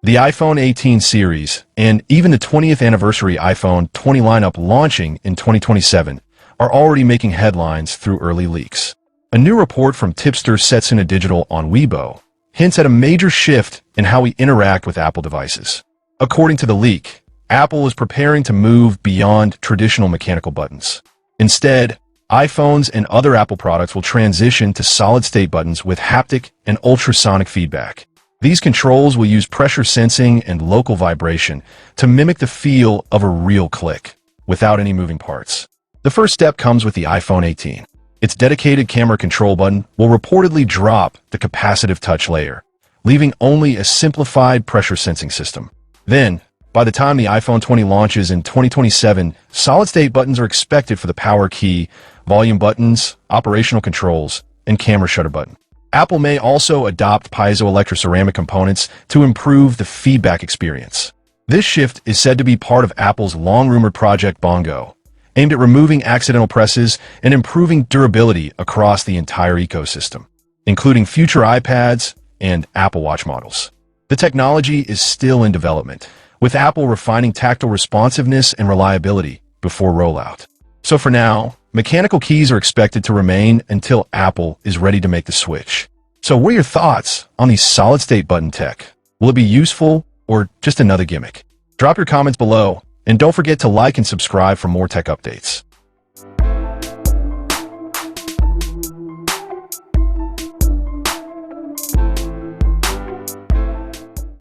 The iPhone 18 series, and even the 20th anniversary iPhone 20 lineup launching in 2027, are already making headlines through early leaks. A new report from tipster Setsuna Digital on Weibo hints at a major shift in how we interact with Apple devices. According to the leak, Apple is preparing to move beyond traditional mechanical buttons. Instead, iPhones and other Apple products will transition to solid-state buttons with haptic and ultrasonic feedback. These controls will use pressure sensing and local vibration to mimic the feel of a real click, without any moving parts. The first step comes with the iPhone 18. Its dedicated camera control button will reportedly drop the capacitive touch layer, leaving only a simplified pressure sensing system. Then, by the time the iPhone 20 launches in 2027, solid-state buttons are expected for the power key, volume buttons, operational controls, and camera shutter button. Apple may also adopt piezoelectric ceramic components to improve the feedback experience. This shift is said to be part of Apple's long-rumored Project Bongo, aimed at removing accidental presses and improving durability across the entire ecosystem, including future iPads and Apple Watch models. The technology is still in development, with Apple refining tactile responsiveness and reliability before rollout. So for now, mechanical keys are expected to remain until Apple is ready to make the switch. So what are your thoughts on the solid-state button tech? Will it be useful or just another gimmick? Drop your comments below, and don't forget to like and subscribe for more tech updates.